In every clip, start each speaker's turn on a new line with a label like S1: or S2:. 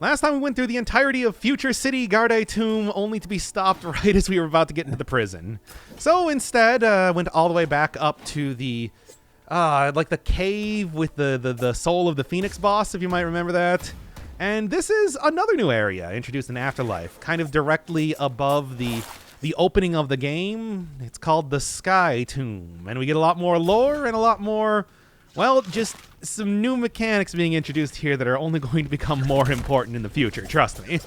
S1: Last time we went through the entirety of Future City Garde Tomb, only to be stopped right as we were about to get into the prison. So instead, went all the way back up to the, like the cave with the soul of the Phoenix boss, if you might remember that. And this is another new area introduced in Afterlife, kind of directly above the opening of the game. It's called the Sky Tomb, and we get a lot more lore and a lot more, well, just some new mechanics being introduced here that are only going to become more important in the future, trust me.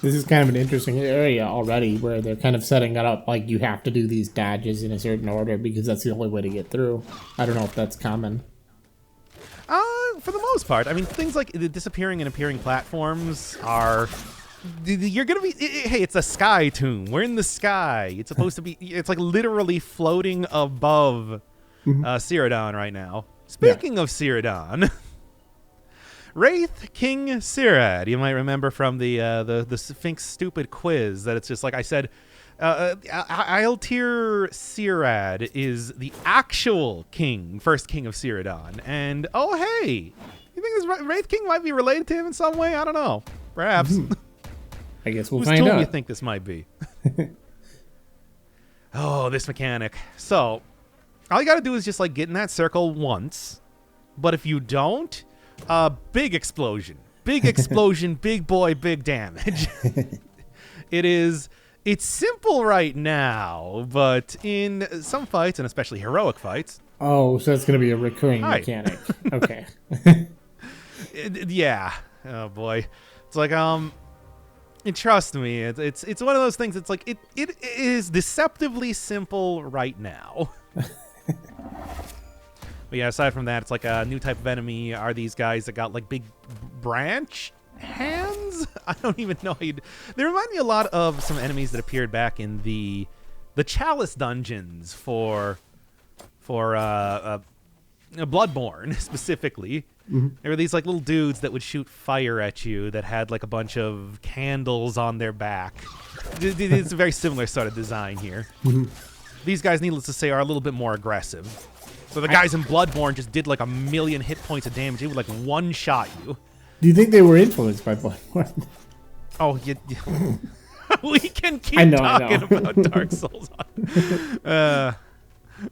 S2: This is kind of an interesting area already where they're kind of setting it up like you have to do these dodges in a certain order because that's the only way to get through. I don't know if that's common.
S1: For the most part. I mean, things like the disappearing and appearing platforms are... You're going to be... Hey, it's a sky tomb. We're in the sky. It's supposed to be... It's like literally floating above Cyrodiil right now. Speaking of Cyrodiil, Wraith King Cyrad, you might remember from the Sphinx stupid quiz that it's just like I said, Altair Cyrad is the actual king, first king of Cyrodiil. And oh hey, you think this Wraith King might be related to him in some way? I don't know. Perhaps.
S2: I guess we'll
S1: Whose
S2: find out.
S1: tomb you think this might be? Oh, this mechanic. So... all you gotta do is just like get in that circle once, but if you don't, big explosion, big boy, big damage. It's simple right now, but in some fights, and especially heroic fights.
S2: Oh, so it's gonna be a recurring mechanic. Okay.
S1: Yeah. Oh boy. It's like and trust me, it's one of those things. It's like it is deceptively simple right now. But yeah, aside from that, it's like a new type of enemy are these guys that got like big branch hands. I don't even know how you'd... They remind me a lot of some enemies that appeared back in the Chalice dungeons for Bloodborne specifically. There were these like little dudes that would shoot fire at you that had like a bunch of candles on their back. It's a very similar sort of design here. These guys, needless to say, are a little bit more aggressive. So the guys in Bloodborne just did like 1,000,000 hit points of damage. They would like one-shot you.
S2: Do you think they were influenced by Bloodborne?
S1: Oh, we can keep talking about Dark Souls.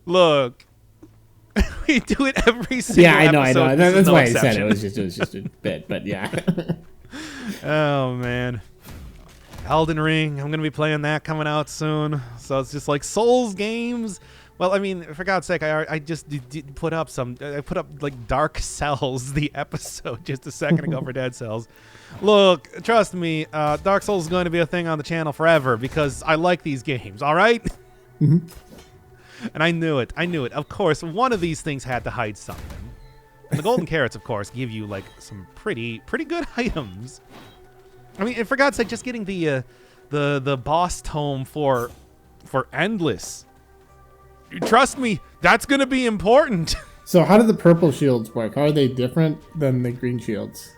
S1: Look, we do it every single episode.
S2: I know. That's why I said it was just a bit, but yeah.
S1: Oh, man. Elden Ring, I'm going to be playing that coming out soon. So it's just like Souls games. Well, I mean, for God's sake, I just put up like Dark Cells, the episode, just a second ago for Dead Cells. Look, trust me, Dark Souls is going to be a thing on the channel forever because I like these games, all right? And I knew it. Of course, one of these things had to hide something. And the golden carrots, of course, give you like some pretty good items. I mean, for God's sake, just getting the boss tome for Endless. Trust me, that's going to be important.
S2: So how do the purple shields work? How are they different than the green shields?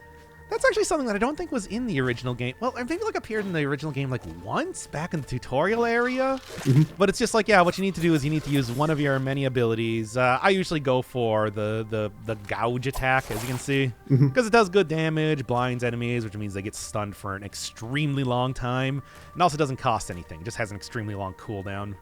S1: That's actually something that I don't think was in the original game. Well, I maybe like appeared in the original game like once back in the tutorial area. But it's just like, yeah, what you need to do is you need to use one of your many abilities. I usually go for the gouge attack, as you can see, because it does good damage, blinds enemies, which means they get stunned for an extremely long time. And also doesn't cost anything, just has an extremely long cooldown.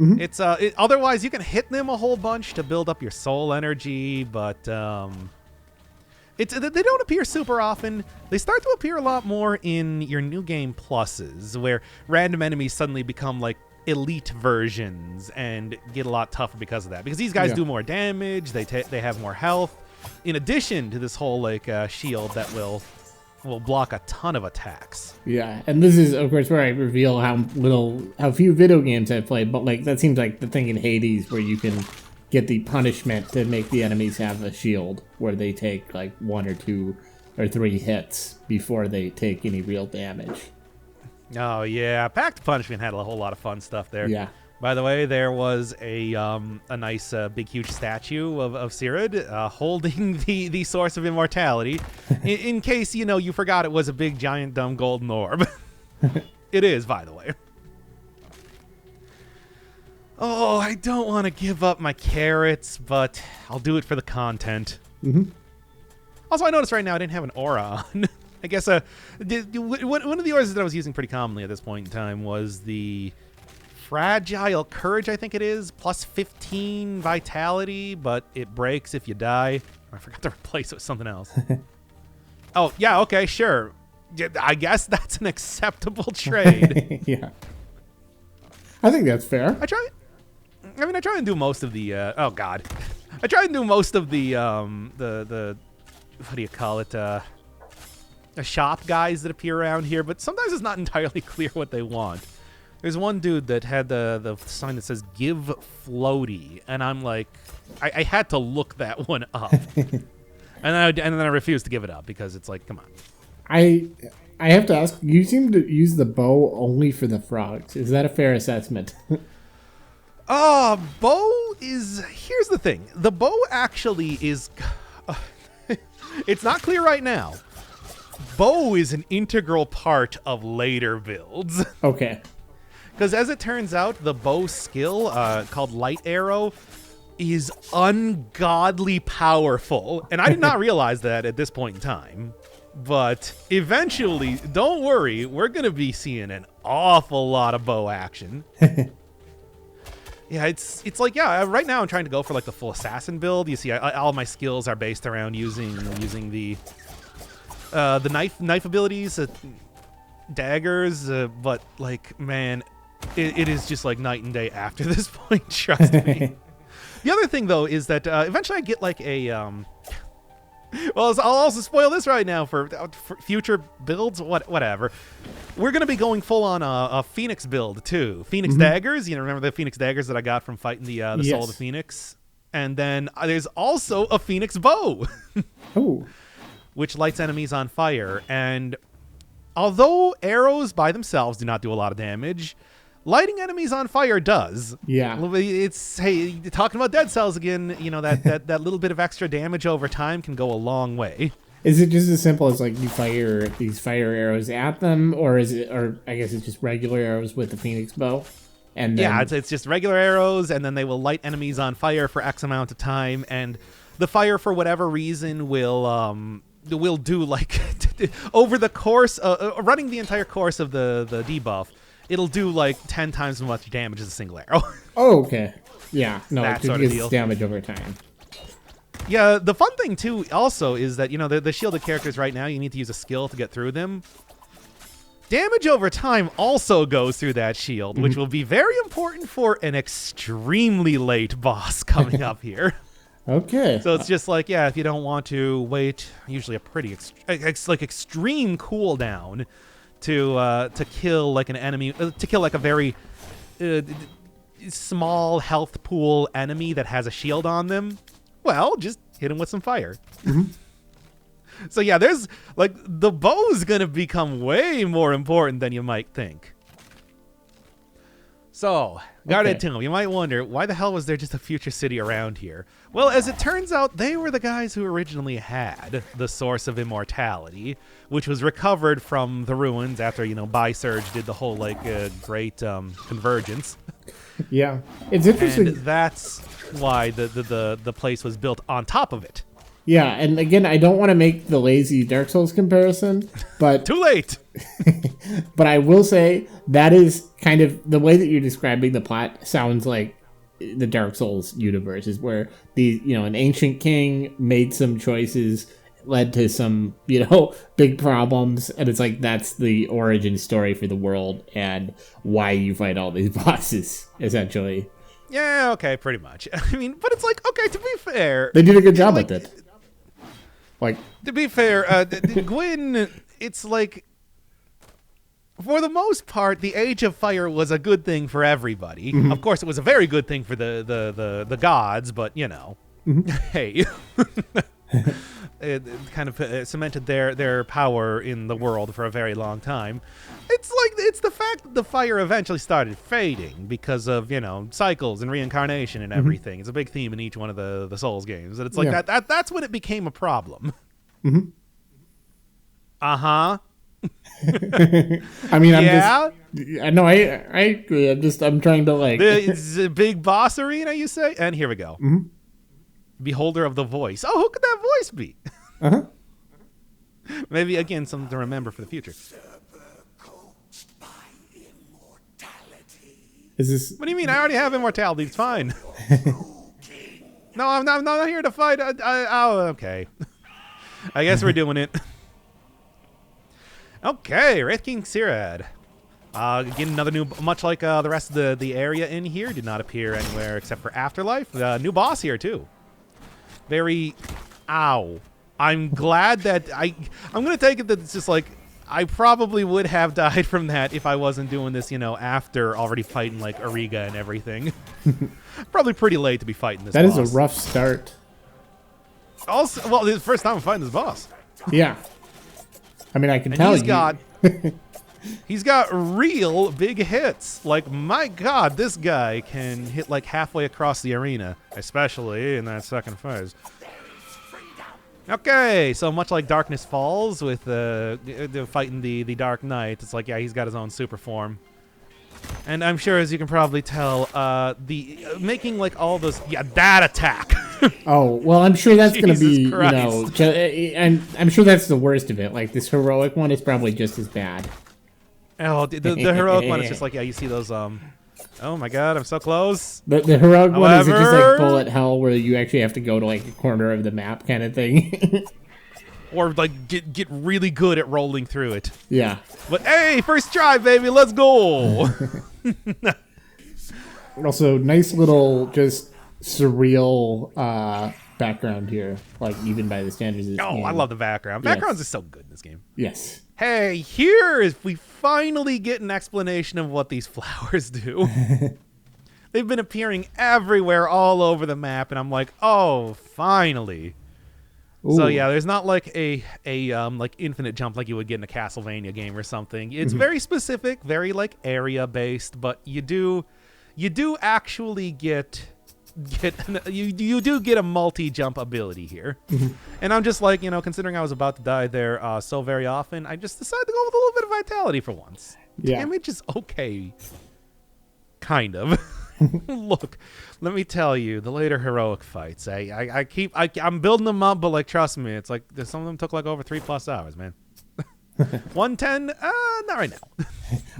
S1: It's otherwise you can hit them a whole bunch to build up your soul energy, but they don't appear super often. They start to appear a lot more in your new game pluses, where random enemies suddenly become like elite versions and get a lot tougher because of that. Because these guys do more damage, they have more health, in addition to this whole like shield that will block a ton of attacks.
S2: Yeah, and this is, of course, where I reveal how few video games I've played, but like that seems like the thing in Hades where you can get the punishment to make the enemies have a shield where they take like 1 or 2 or 3 hits before they take any real damage. Oh
S1: yeah, Pact Punishment had a whole lot of fun stuff there.
S2: Yeah.
S1: By the way, there was a nice big huge statue of Cyrad holding the source of immortality, in case you forgot it was a big giant dumb golden orb. It is, by the way. Oh, I don't want to give up my carrots, but I'll do it for the content. Also, I noticed right now I didn't have an aura on. I guess one of the ores that I was using pretty commonly at this point in time was the Fragile Courage, I think it is, plus 15 Vitality, but it breaks if you die. I forgot to replace it with something else. Oh, yeah, okay, sure. I guess that's an acceptable trade.
S2: Yeah. I think that's fair.
S1: I try and do most of the, oh, God. I try and do most of the what do you call it, the shop guys that appear around here, but sometimes it's not entirely clear what they want. There's one dude that had the sign that says "Give Floaty," and I'm like, I had to look that one up, and then I refused to give it up because it's like, come on.
S2: I have to ask. You seem to use the bow only for the frogs. Is that a fair assessment?
S1: Bow is. Here's the thing. The bow actually is. It's not clear right now. Bow is an integral part of later builds.
S2: Okay.
S1: Because as it turns out, the bow skill, called Light Arrow, is ungodly powerful. And I did not realize that at this point in time. But eventually, don't worry, we're going to be seeing an awful lot of bow action. Yeah, it's like, yeah, right now I'm trying to go for like the full assassin build. You see, all my skills are based around using the knife abilities, daggers, but like, man, it is just like night and day after this point, trust me. The other thing, though, is that eventually I get like a... well, I'll also spoil this right now for future builds, whatever. We're going to be going full on a Phoenix build, too. Phoenix daggers, remember the Phoenix daggers that I got from fighting the yes. Soul of the Phoenix? And then there's also a Phoenix bow.
S2: Ooh.
S1: Which lights enemies on fire. And although arrows by themselves do not do a lot of damage, lighting enemies on fire does. Yeah. It's, hey, talking about Dead Cells again, that little bit of extra damage over time can go a long way.
S2: Is it just as simple as like you fire these fire arrows at them, or I guess it's just regular arrows with the Phoenix bow? And then...
S1: Yeah, it's just regular arrows, and then they will light enemies on fire for X amount of time, and the fire, for whatever reason, will do like over the course, running the entire course of the debuff. It'll do like 10 times as much damage as a single arrow.
S2: Oh, okay. Yeah, no,
S1: that
S2: it
S1: sort of
S2: gets
S1: deal.
S2: Damage over time.
S1: Yeah, the fun thing, too, also, is that, the shielded characters right now, you need to use a skill to get through them. Damage over time also goes through that shield, which will be very important for an extremely late boss coming up here.
S2: Okay.
S1: So it's just like, yeah, if you don't want to wait, usually a pretty extreme cooldown to kill like an enemy, to kill like a very small health pool enemy that has a shield on them, well, just hit him with some fire. So yeah, there's like the bow's gonna become way more important than you might think. So, Guarded Tomb, you might wonder, why the hell was there just a future city around here? Well, as it turns out, they were the guys who originally had the Source of Immortality, which was recovered from the ruins after, Bi-Surge did the whole, great convergence.
S2: Yeah. It's interesting.
S1: And that's why the place was built on top of it.
S2: Yeah, and again, I don't want to make the lazy Dark Souls comparison, but...
S1: Too late!
S2: But I will say, that is kind of... The way that you're describing the plot sounds like the Dark Souls universe, is where an ancient king made some choices, led to some, big problems, and it's like that's the origin story for the world and why you fight all these bosses, essentially.
S1: Yeah, okay, pretty much. I mean, but it's like, okay, to be fair...
S2: They did a good job with it.
S1: To be fair, Gwyn, it's like, for the most part, the Age of Fire was a good thing for everybody. Of course, it was a very good thing for the gods, but, hey. It kind of cemented their power in the world for a very long time. It's the fact that the fire eventually started fading because of, cycles and reincarnation and everything. It's a big theme in each one of the Souls games. And it's like that's when it became a problem. Uh-huh.
S2: I mean, I agree. I'm trying to
S1: It's a big boss arena, you say? And here we go. Beholder of the voice. Oh, who could that voice be? Maybe, again, something to remember for the future.
S2: Is this?
S1: What do you mean? I already have immortality. It's fine. No, I'm not here to fight. Oh, okay. I guess we're doing it. Okay, Wraith King Sirad. Again, another new, much like the rest of the area in here, did not appear anywhere except for Afterlife. New boss here, too. Very... Ow. I'm glad that I'm going to take it that it's just like, I probably would have died from that if I wasn't doing this, after already fighting, like, Ariga and everything. Probably pretty late to be fighting this boss.
S2: That is a rough start.
S1: Also, well, this is the first time I'm fighting this boss.
S2: Yeah. I mean, I can tell
S1: He's got real big hits. Like, my God, this guy can hit, like, halfway across the arena, especially in that second phase. Okay, so much like Darkness Falls with fighting the Dark Knight, it's like, yeah, he's got his own super form. And I'm sure, as you can probably tell, making like all those, that attack.
S2: Oh, well, I'm sure that's going to be,
S1: Christ.
S2: I'm sure that's the worst of it. Like, this heroic one is probably just as bad.
S1: Oh, the heroic one is just like, yeah, you see those, oh my God, I'm so close.
S2: The heroic one is just like bullet hell where you actually have to go to like a corner of the map kind of thing.
S1: Or like get really good at rolling through it.
S2: Yeah.
S1: But hey, first try, baby, let's go.
S2: Also, nice little just surreal background here, like even by the standards of this game.
S1: I love the background.
S2: Yes.
S1: Backgrounds is so good in this game.
S2: Yes.
S1: Hey, here is we finally get an explanation of what these flowers do. They've been appearing everywhere all over the map, and I'm like, oh, finally. Ooh. So yeah, there's not like a like infinite jump like you would get in a Castlevania game or something. It's very specific, very like area based, but you do actually get you do get a multi-jump ability here. And I'm just like, considering I was about to die there so very often, I just decided to go with a little bit of vitality for once.
S2: Yeah.
S1: Damage is okay. Kind of. Look, let me tell you, the later heroic fights, I'm building them up, but like, trust me, it's like some of them took like over 3+ hours, man. 110? Not right now.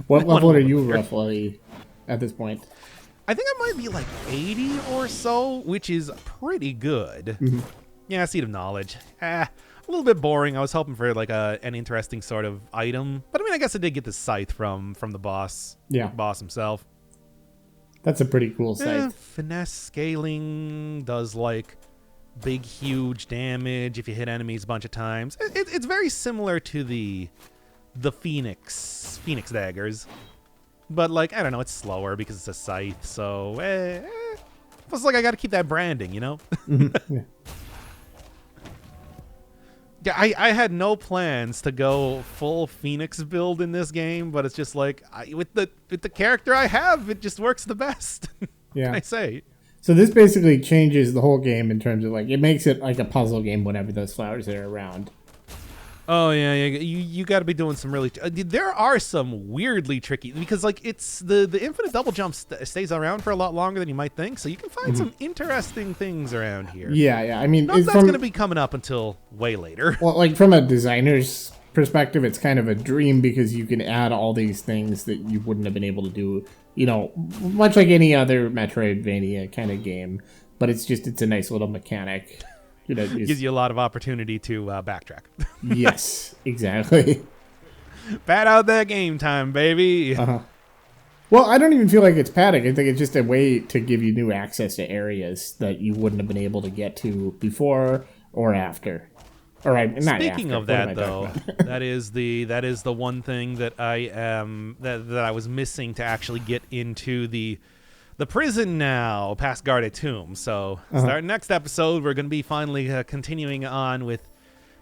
S2: What level are you roughly at this point?
S1: I think I might be like 80 or so, which is pretty good. Yeah, Seed of Knowledge. A little bit boring. I was hoping for like an interesting sort of item, but I mean, I guess I did get the scythe from the boss.
S2: Yeah,
S1: boss himself.
S2: That's a pretty cool scythe.
S1: Finesse scaling does like big, huge damage if you hit enemies a bunch of times. It's very similar to the Phoenix daggers. But, like, I don't know, it's slower because it's a scythe, so, Plus, like, I gotta keep that branding, Yeah. Yeah, I had no plans to go full Phoenix build in this game, but it's just like, with the character I have, it just works the best.
S2: Yeah.
S1: Can I say?
S2: So this basically changes the whole game in terms of, like, it makes it like a puzzle game whenever those flowers are around.
S1: Oh yeah, you got to be doing some really. There are some weirdly tricky because like it's the infinite double jump stays around for a lot longer than you might think, so you can find some interesting things around here.
S2: Yeah. I mean,
S1: that's going to be coming up until way later.
S2: Well, like from a designer's perspective, it's kind of a dream because you can add all these things that you wouldn't have been able to do, much like any other Metroidvania kind of game. But it's a nice little mechanic.
S1: Gives you a lot of opportunity to backtrack.
S2: Yes, exactly.
S1: Pad out that game time, baby.
S2: Well, I don't even feel like it's padding. I think it's just a way to give you new access to areas that you wouldn't have been able to get to before or after. All right, not
S1: Speaking
S2: after.
S1: of that, though, that is the one thing that that I was missing to actually get into the prison now, past Guarded Tomb. So starting next episode, we're going to be finally continuing on with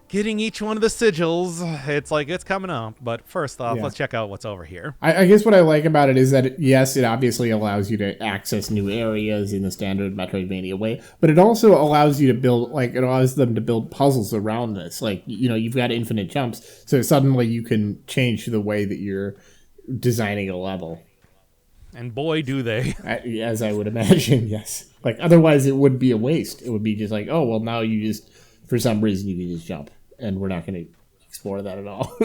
S1: getting each one of the sigils. It's like it's coming up. But first off, let's check out what's over here.
S2: I guess what I like about it is that, yes, it obviously allows you to access new areas in the standard Metroidvania way, but it also allows you to build, it allows them to build puzzles around this. Like, you've got infinite jumps, so suddenly you can change the way that you're designing a level.
S1: And boy, do they.
S2: As I would imagine, yes. Like, otherwise it would be a waste. It would be just like, oh, well, now you just, for some reason, you can just jump. And we're not going to explore that at all.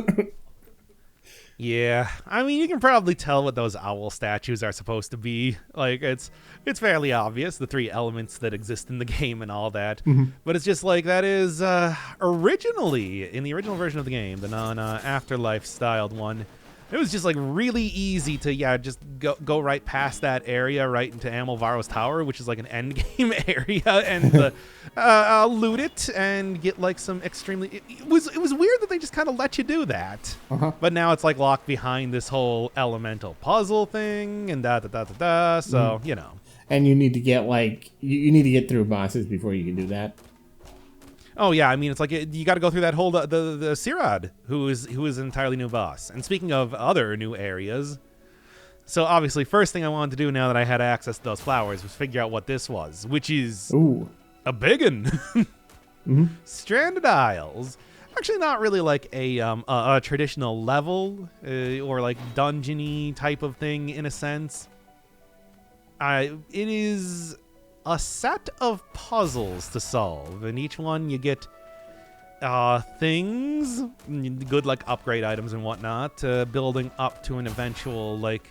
S1: Yeah, I mean, you can probably tell what those owl statues are supposed to be. Like, it's fairly obvious, the three elements that exist in the game and all that. But it's just like, that is originally, in the original version of the game, the non-Afterlife styled one, it was just like really easy to, just go right past that area, right into Amalvaro's Tower, which is like an end game area, and loot it and get like some extremely. It was weird that they just kind of let you do that, but now it's like locked behind this whole elemental puzzle thing and da. So you know.
S2: And you need to get like you need to get through bosses before you can do that.
S1: Oh yeah, I mean, it's like you got to go through that whole the Sirad, who is an entirely new boss. And speaking of other new areas, so obviously, first thing I wanted to do now that I had access to those flowers was figure out what this was, which is a biggin. Stranded Isles. Actually, not really like a traditional level or like dungeony type of thing in a sense. It is a set of puzzles to solve, and each one you get things, good like upgrade items and whatnot, building up to an eventual like,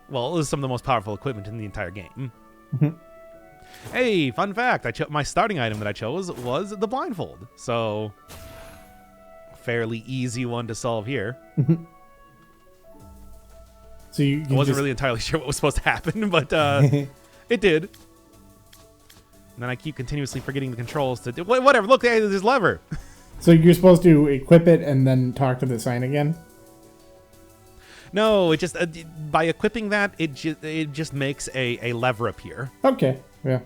S1: well, this is some of the most powerful equipment in the entire game. Hey, fun fact, my starting item that I chose was the blindfold, so fairly easy one to solve here.
S2: So you
S1: I wasn't really entirely sure what was supposed to happen, but it did. And then I keep continuously forgetting the controls to do whatever. Look, there's this lever.
S2: So you're supposed to equip it and then talk to the sign again?
S1: No, it just by equipping that, it just makes a lever appear.
S2: Okay, yeah.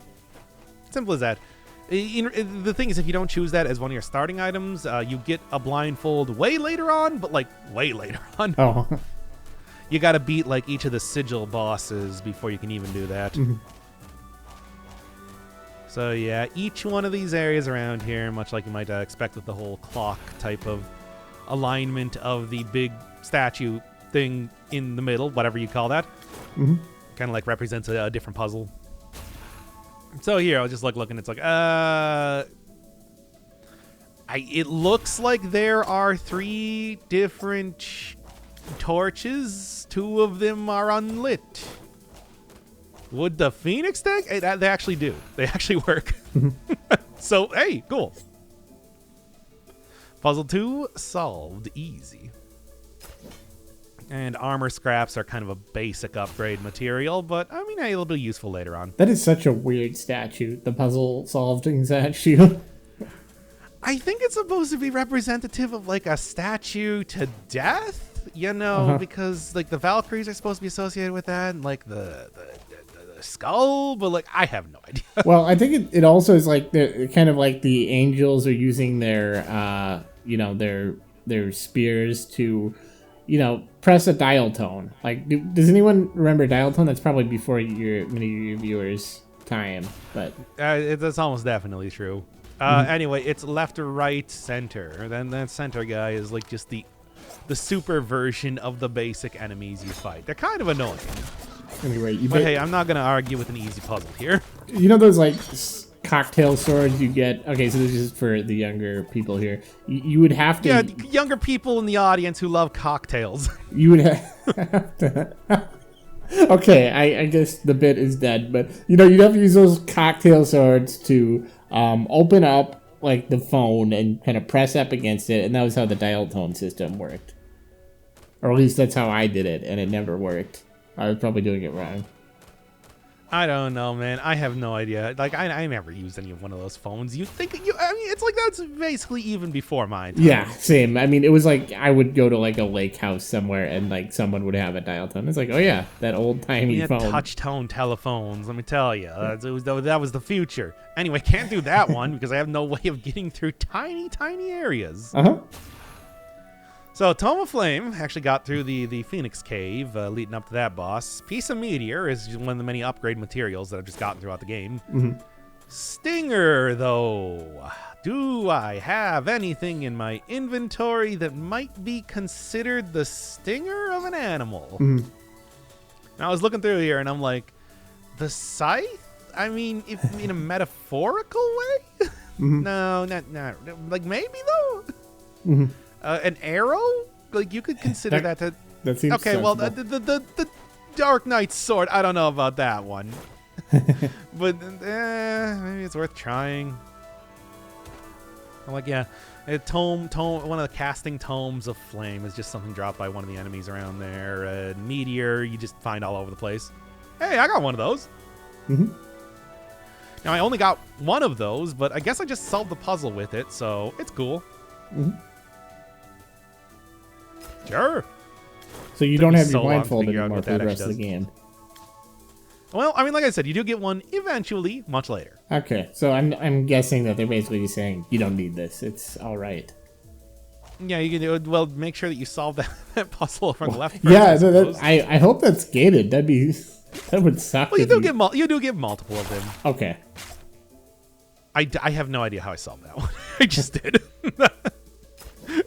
S1: Simple as that. The thing is, if you don't choose that as one of your starting items, you get a blindfold way later on, but like way later on.
S2: Oh.
S1: You got to beat like each of the sigil bosses before you can even do that. So yeah, each one of these areas around here, much like you might expect with the whole clock type of alignment of the big statue thing in the middle, whatever you call that, kind of like represents a different puzzle. So here, I was just like looking, it's like, it looks like there are 3 different torches. 2 of them are unlit. Would the Phoenix tank? They actually do. They actually work. So, hey, cool. Puzzle 2 solved. Easy. And armor scraps are kind of a basic upgrade material, but, I mean, hey, it'll be useful later on.
S2: That is such a weird statue, the puzzle solving statue.
S1: I think it's supposed to be representative of, like, a statue to death, you know, because, like, the Valkyries are supposed to be associated with that, and, like, the skull, but like I have no idea.
S2: Well, I think it also is like they're kind of like the angels are using their their spears to press a dial tone. Like, does anyone remember dial tone? That's probably before many of your viewers' time, but
S1: that's almost definitely true. Anyway, it's left, right, center. Then that center guy is like just the super version of the basic enemies you fight. They're kind of annoying.
S2: Anyway,
S1: but hey, I'm not gonna argue with an easy puzzle here.
S2: You know those like cocktail swords you get? Okay, so this is for the younger people here. You would have to.
S1: Yeah, younger people in the audience who love cocktails.
S2: You would have to. Okay, I guess the bit is dead, but you'd have to use those cocktail swords to open up like the phone and kind of press up against it, and that was how the dial tone system worked. Or at least that's how I did it, and it never worked. I was probably doing it wrong.
S1: I don't know, man. I have no idea. Like, I never used any of one of those phones. I mean, it's like that's basically even before mine.
S2: Yeah, same. I mean, it was like I would go to like a lake house somewhere and like someone would have a dial tone. It's like, oh yeah, that old timey phone.
S1: Touch tone telephones. Let me tell you, that was the future. Anyway, can't do that one because I have no way of getting through tiny areas. So Tome of Flame actually got through the Phoenix Cave leading up to that boss. Piece of Meteor is one of the many upgrade materials that I've just gotten throughout the game. Stinger, though. Do I have anything in my inventory that might be considered the stinger of an animal? Now, I was looking through here and I'm like, the scythe? I mean, if in a metaphorical way? No, not like maybe though. An arrow? Like, you could consider that to...
S2: That seems
S1: okay, well,
S2: sensible.
S1: the Dark Knight's sword, I don't know about that one. But, maybe it's worth trying. I'm like, yeah, a tome, one of the casting tomes of flame is just something dropped by one of the enemies around there. A meteor, you just find all over the place. Hey, I got one of those.
S2: Mm-hmm.
S1: Now, I only got one of those, but I guess I just solved the puzzle with it, so it's cool.
S2: Mm-hmm.
S1: Sure.
S2: So you don't have your
S1: so long to
S2: blindfold
S1: figure out
S2: anymore
S1: what
S2: for the
S1: that
S2: rest of the
S1: actually
S2: game.
S1: Well, I mean, like I said, you do get one eventually, much later.
S2: Okay, so I'm guessing that they're basically saying you don't need this. It's all right.
S1: Yeah, you can do it. Well, make sure that you solve that puzzle from the left.
S2: Yeah,
S1: first,
S2: I hope that's gated. That would suck.
S1: Well, you
S2: if
S1: do get multiple of them.
S2: Okay.
S1: I have no idea how I solved that one. I just did.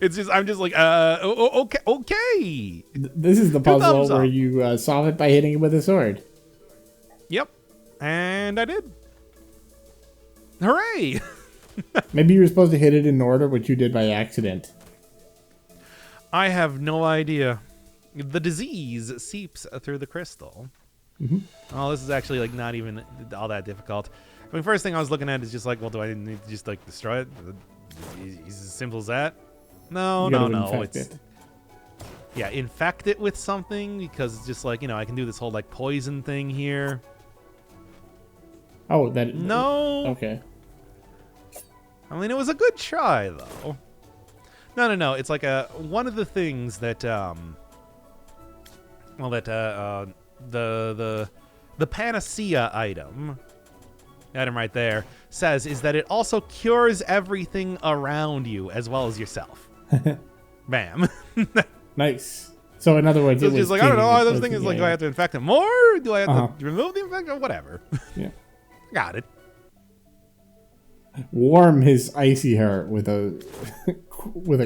S1: It's just I'm just like okay.
S2: This is the puzzle where you solve it by hitting it with a sword.
S1: Yep, and I did. Hooray!
S2: Maybe you were supposed to hit it in order, which you did by accident.
S1: I have no idea. The disease seeps through the crystal.
S2: Mm-hmm.
S1: Oh, this is actually like not even all that difficult. I mean, first thing I was looking at is just like, well, do I need to just like destroy it? Is as simple as that? No. Yeah, infect it with something because it's just like, I can do this whole like poison thing here.
S2: Oh, that
S1: no.
S2: Okay.
S1: I mean, it was a good try though. No. It's like one of the things that the panacea item right there says is that it also cures everything around you as well as yourself. Bam.
S2: Nice. So in other words,
S1: so it's just like, I don't know. Those things is like, do I have to infect them more? Do I have to remove the infection? Whatever.
S2: Yeah.
S1: Got it.
S2: Warm his icy heart with a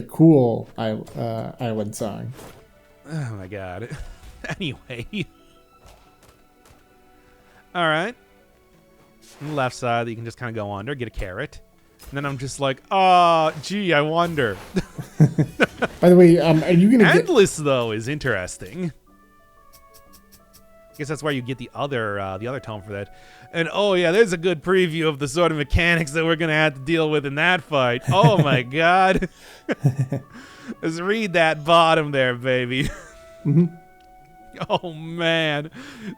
S2: cool island song.
S1: Oh my god. Anyway. All right. On the left side that you can just kind of go under, get a carrot. And then I'm just like, gee, I wonder.
S2: By the way, are you going to
S1: Endless, though, is interesting. I guess that's where you get the other tome for that. And, oh, yeah, there's a good preview of the sort of mechanics that we're going to have to deal with in that fight. Oh, my God. Let's read that bottom there, baby.
S2: Mm-hmm.
S1: Oh, man.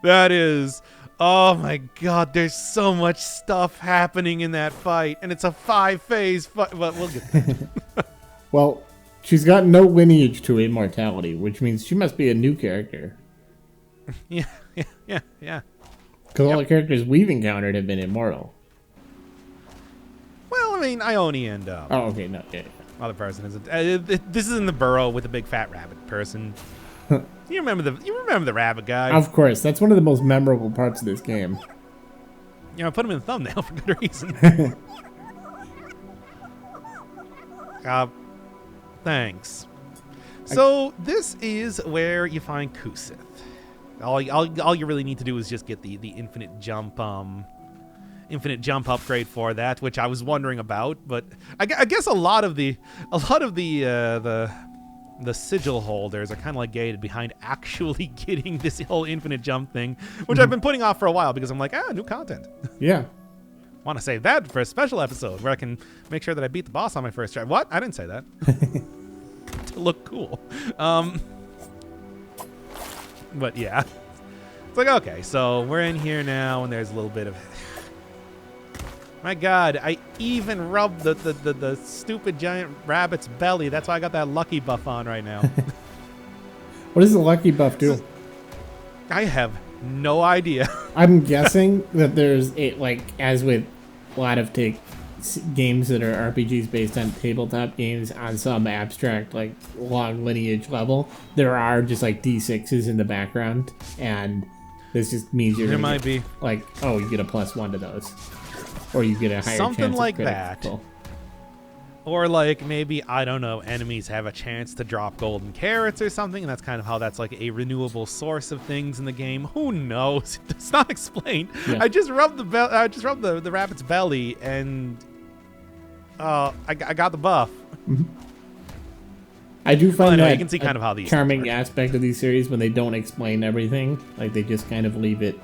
S1: That is... Oh my god, there's so much stuff happening in that fight, and it's a 5-phase fight, but we'll get there.
S2: Well, she's got no lineage to immortality, which means she must be a new character.
S1: Yeah.
S2: Because all the characters we've encountered have been immortal.
S1: Well, I mean, Ione and...
S2: Oh, okay, no, yeah.
S1: Other person isn't. This is in the burrow with a big fat rabbit person. You remember the rabbit guy?
S2: Of course, that's one of the most memorable parts of this game.
S1: I put him in the thumbnail for good reason. Thanks. So this is where you find Kusith. All you really need to do is just get the infinite jump upgrade for that, which I was wondering about, but I guess a lot of the sigil holders are kind of like gated behind actually getting this whole infinite jump thing, which I've been putting off for a while because I'm like, new content.
S2: Yeah.
S1: Want to save that for a special episode where I can make sure that I beat the boss on my first try. What? I didn't say that. To look cool. But yeah. It's like, okay, so we're in here now and there's a little bit of... My god, I even rubbed the stupid giant rabbit's belly. That's why I got that lucky buff on right now.
S2: What does the lucky buff do?
S1: I have no idea.
S2: I'm guessing that there's as with a lot of games that are RPGs based on tabletop games on some abstract long lineage level, there are just D6s in the background, and this just means you're you get a +1 to those. Or you get a higher
S1: something
S2: chance
S1: like
S2: of
S1: that.
S2: critical.
S1: Or maybe, I don't know, enemies have a chance to drop golden carrots or something, and that's kind of how that's a renewable source of things in the game. Who knows? It's not explained. Yeah. I just rubbed the rabbit's belly, and I got the buff.
S2: Mm-hmm. I do
S1: Well,
S2: find
S1: anyway,
S2: that
S1: you can see kind of how these
S2: charming
S1: things work.
S2: aspect of these series when they don't explain everything. Like, they just kind of leave it.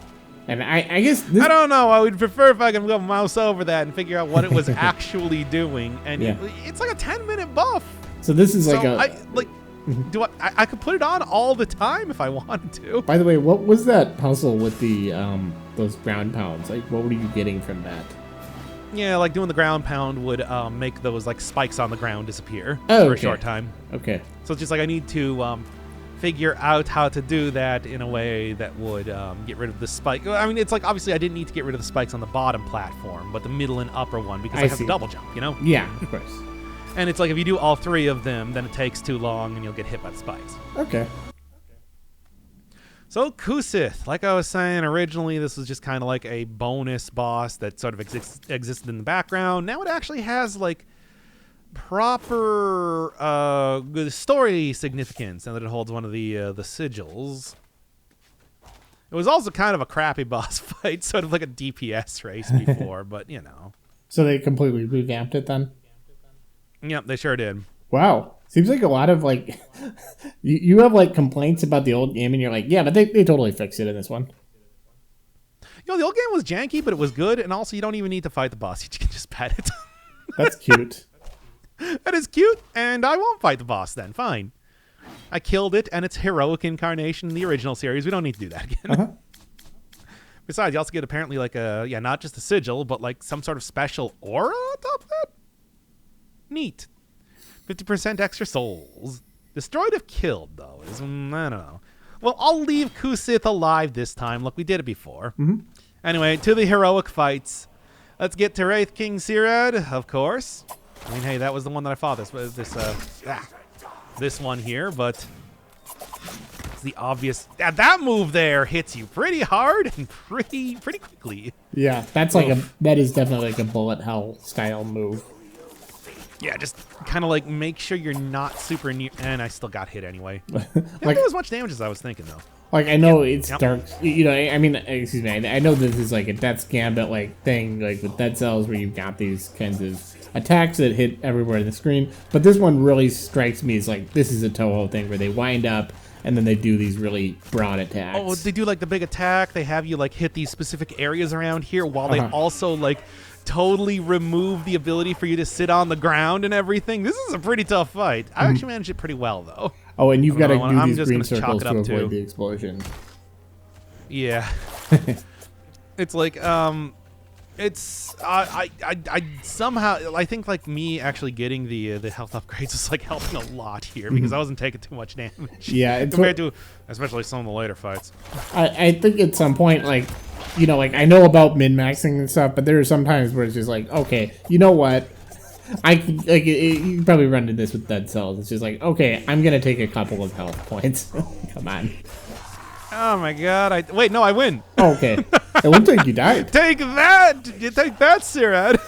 S2: And I guess this...
S1: I don't know. I would prefer if I can go mouse over that and figure out what it was actually doing. And
S2: Yeah.
S1: it's like a 10-minute buff.
S2: So this is like
S1: So
S2: a...
S1: I could put it on all the time if I wanted to.
S2: By the way, what was that puzzle with the those ground pounds? Like, what were you getting from that?
S1: Yeah, like doing the ground pound would make those like spikes on the ground disappear
S2: Oh,
S1: for a
S2: okay.
S1: short time.
S2: Okay.
S1: So it's just like I need to figure out how to do that in a way that would get rid of the spike. I mean, it's like obviously I didn't need to get rid of the spikes on the bottom platform, but the middle and upper one because I have
S2: see.
S1: to double jump, you know?
S2: Yeah, of course.
S1: And it's like if you do all three of them, then it takes too long and you'll get hit by the spikes.
S2: Okay.
S1: So Kusith, like I was saying originally, this was just kind of like a bonus boss that sort of existed in the background. Now it actually has like proper good story significance, now that it holds one of the sigils. It was also kind of a crappy boss fight, sort of like a DPS race before, but you know.
S2: So they completely revamped it then?
S1: Yep, they sure did.
S2: Wow. Seems like a lot of, like... you have, like, complaints about the old game, and you're like, yeah, but they totally fixed it in this one.
S1: You know, the old game was janky, but it was good, and also you don't even need to fight the boss. You can just pet it.
S2: That's cute.
S1: That is cute, and I won't fight the boss then. Fine. I killed it, and its heroic incarnation in the original series. We don't need to do that again.
S2: Uh-huh.
S1: Besides, you also get apparently like a, not just a sigil, but like some sort of special aura on top of that. Neat. 50% extra souls. Destroyed if killed, though. I don't know. Well, I'll leave Kusith alive this time. Look, we did it before.
S2: Mm-hmm.
S1: Anyway, to the heroic fights. Let's get to Wraith King Sirad, of course. I mean, hey, that was the one that I fought. This one here, but it's the obvious. That move there hits you pretty hard and pretty quickly.
S2: Yeah, that's like that is definitely like a bullet hell style move.
S1: Yeah, just kind of like make sure you're not super near. And I still got hit anyway. Didn't
S2: Like-
S1: do as much damage as I was thinking, though.
S2: Like, I know it's
S1: Yep.
S2: dark, you know, I mean, excuse me, I know this is like a Death's Gambit, like, thing, like, with Dead Cells, where you've got these kinds of attacks that hit everywhere in the screen, but this one really strikes me as, like, this is a Toho thing, where they wind up, and then they do these really broad attacks.
S1: Oh, they do like the big attack. They have you like hit these specific areas around here while they also like totally remove the ability for you to sit on the ground and everything. This is a pretty tough fight. I actually managed it pretty well, though.
S2: Oh, and you've got to
S1: I'm
S2: do these
S1: just
S2: green
S1: gonna chalk
S2: circles
S1: it
S2: to
S1: up,
S2: avoid
S1: too.
S2: the explosion.
S1: Yeah. It's like it's I somehow I think like me actually getting the health upgrades is like helping a lot here because I wasn't taking too much damage.
S2: Yeah, it's
S1: compared to especially some of the later fights.
S2: I think at some point, like, you know, like, I know about min-maxing and stuff, but there are some times where it's just like, okay, you know what? I can, like, you probably run into this with Dead Cells. It's just like, okay, I'm gonna take a couple of health points. Come on.
S1: Oh my god! Wait, no, I win.
S2: Oh, okay. It looked like you died.
S1: Take that! You take that, Sirad.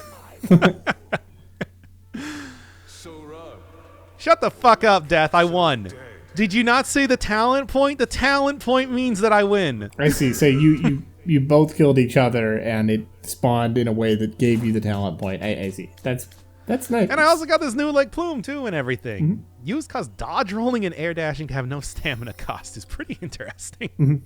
S1: Shut the fuck up, Death. I won. Did you not see the talent point? The talent point means that I win.
S2: I see. So you both killed each other, and it spawned in a way that gave you the talent point. I see. That's nice.
S1: And I also got this new like plume too and everything. Used cause dodge rolling and air dashing have no stamina cost is pretty interesting.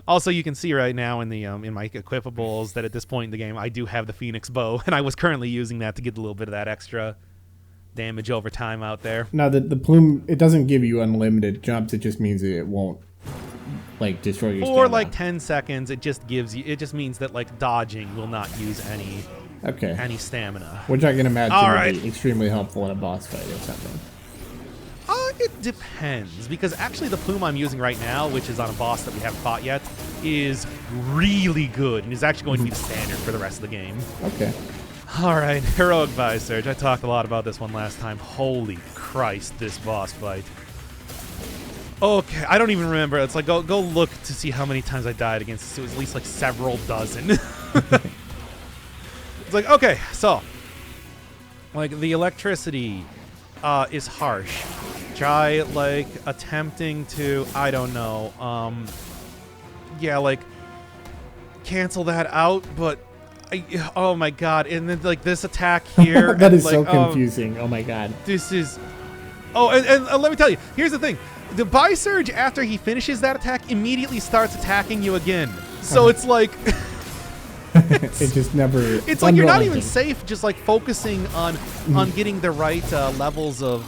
S1: Also, you can see right now in the in my equipables that at this point in the game I do have the Phoenix bow, and I was currently using that to get a little bit of that extra damage over time out there.
S2: Now the plume, it doesn't give you unlimited jumps. It just means that it won't like destroy your
S1: For
S2: stamina.
S1: like 10 seconds, it just gives you. It just means that like dodging will not use any stamina.
S2: Which I can imagine
S1: All
S2: would
S1: right.
S2: be extremely helpful in a boss fight or something.
S1: It depends, because actually the plume I'm using right now, which is on a boss that we haven't fought yet, is really good and is actually going to be the standard for the rest of the game.
S2: Okay.
S1: All right, Heroic Vice Surge. I talked a lot about this one last time. Holy Christ, this boss fight. Okay, I don't even remember. It's like, go look to see how many times I died against this. It was at least like several dozen. It's like, okay, so, like, the electricity is harsh. Try, like, attempting to, I don't know, yeah, like, cancel that out, but, oh my god, and then, like, this attack here.
S2: That is
S1: like,
S2: so confusing. Oh my god.
S1: This is Oh, and let me tell you, here's the thing. The Bi-Surge, after he finishes that attack, immediately starts attacking you again. So it's like...
S2: It just never...
S1: It's like you're not even safe just like focusing on getting the right levels of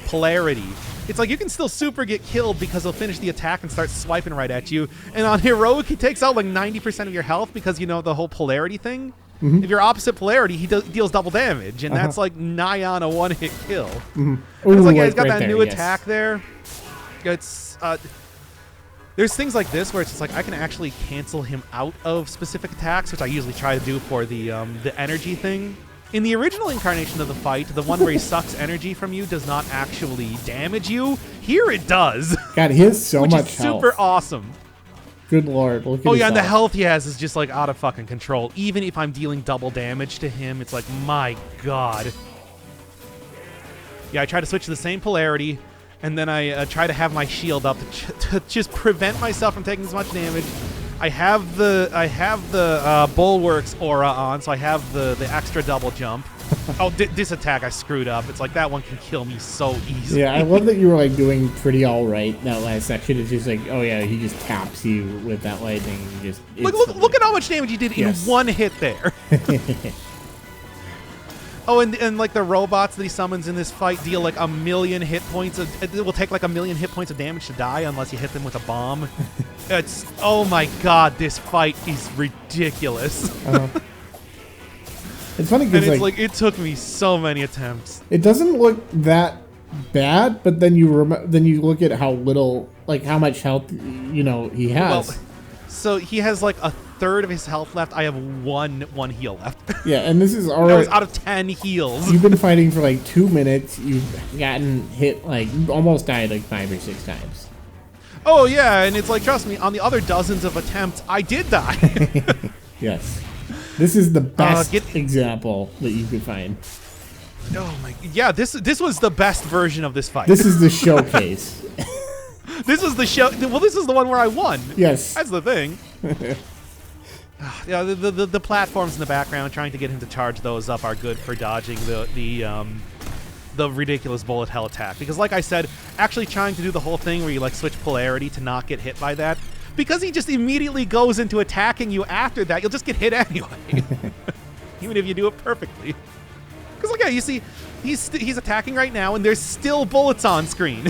S1: polarity. It's like you can still super get killed because he'll finish the attack and start swiping right at you. And on Heroic, he takes out like 90% of your health because, you know, the whole polarity thing. If you're opposite polarity, he deals double damage, and that's like nigh on a one-hit kill.
S2: Ooh,
S1: It's like, yeah, he's got
S2: right
S1: that new
S2: yes.
S1: attack there. It's there's things like this where it's just like I can actually cancel him out of specific attacks, which I usually try to do for the energy thing. In the original incarnation of the fight, the one where he sucks energy from you does not actually damage you. Here it does.
S2: God, he has so
S1: which
S2: much
S1: is
S2: health.
S1: super awesome.
S2: Good lord. Look at
S1: Oh
S2: his
S1: yeah, and the
S2: health.
S1: health he has is just like out of fucking control. Even if I'm dealing double damage to him, it's like, my god. Yeah, I try to switch to the same polarity, and then I try to have my shield up to just prevent myself from taking as much damage. I have the Bulwark's aura on, so I have the extra double jump. Oh, this attack I screwed up. It's like that one can kill me so easily.
S2: Yeah, I love that you were like doing pretty all right that last section. It's just like, oh yeah, he just taps you with that lightning. And just
S1: Look at how much damage you did in one hit there. Oh, and like the robots that he summons in this fight deal like 1,000,000 hit points. It will take like 1,000,000 hit points of damage to die unless you hit them with a bomb. It's, oh my god, this fight is ridiculous.
S2: It's funny
S1: And
S2: because
S1: it's like it took me so many attempts.
S2: it doesn't look that bad, but then you look at how little, like how much health he has.
S1: Well, so he has like a third of his health left. I have one heal left.
S2: Yeah, and this is
S1: That
S2: already
S1: was out of 10 heals.
S2: You've been fighting for like 2 minutes. You've gotten hit like almost died like 5 or 6 times.
S1: Oh yeah, and it's like, trust me, on the other dozens of attempts, I did die.
S2: Yes, this is the best
S1: get-
S2: example that you could find.
S1: Oh my, yeah, this was the best version of this fight.
S2: This is the showcase.
S1: This was the show. Well, this is the one where I won.
S2: Yes,
S1: That's the thing. Yeah, the platforms in the background, trying to get him to charge those up, are good for dodging the ridiculous bullet hell attack. Because, like I said, actually trying to do the whole thing where you like switch polarity to not get hit by that, because he just immediately goes into attacking you after that, you'll just get hit anyway, even if you do it perfectly. Because, like, yeah, you see, he's attacking right now, and there's still bullets on screen.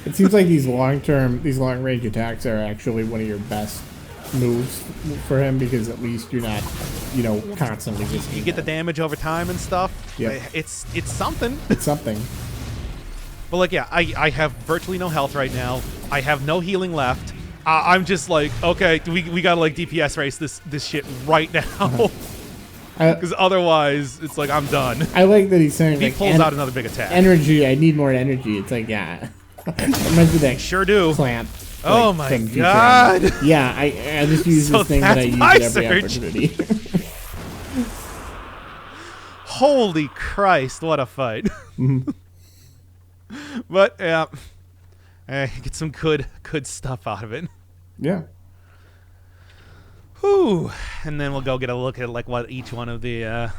S2: it seems like these long range attacks are actually one of your best moves for him, because at least you're not, constantly just
S1: You get the damage over time and stuff.
S2: Yeah,
S1: it's something.
S2: it's something.
S1: But like, yeah, I have virtually no health right now. I have no healing left. I'm just like, okay, we gotta like DPS race this shit right now, because otherwise it's like I'm done.
S2: I like that he's saying
S1: He
S2: like,
S1: pulls out another big attack.
S2: energy. I need more energy. It's like, yeah. Reminds me of that
S1: Sure do.
S2: clamp.
S1: Oh my god.
S2: Yeah, I just use
S1: So
S2: this thing that I use
S1: that's
S2: at every
S1: Bi-Surge.
S2: opportunity.
S1: Holy Christ, what a fight. But yeah, get some good stuff out of it.
S2: Yeah.
S1: Whew. And then we'll go get a look at like what each one of the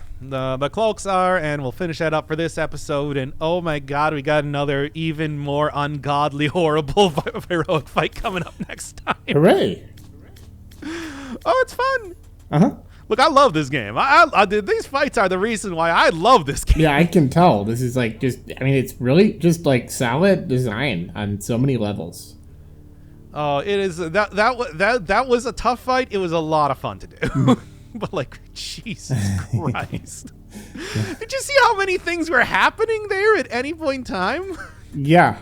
S1: cloaks are, and we'll finish that up for this episode. And oh my god, we got another even more ungodly, horrible heroic fight coming up next time.
S2: Hooray.
S1: Oh, it's fun.
S2: Uh-huh.
S1: Look, I love this game. These fights are the reason why I love this game.
S2: Yeah, I can tell. This is like it's really just like solid design on so many levels.
S1: Oh, it is that was a tough fight. It was a lot of fun to do. But like, Jesus Christ. Did you see how many things were happening there at any point in time?
S2: Yeah.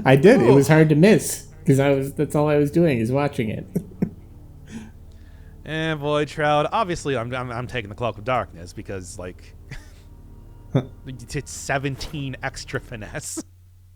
S2: I did.
S1: Ooh.
S2: It was hard to miss because that's all I was doing is watching it.
S1: And boy, Trout, obviously I'm taking the Cloak of Darkness because like it's 17 extra finesse.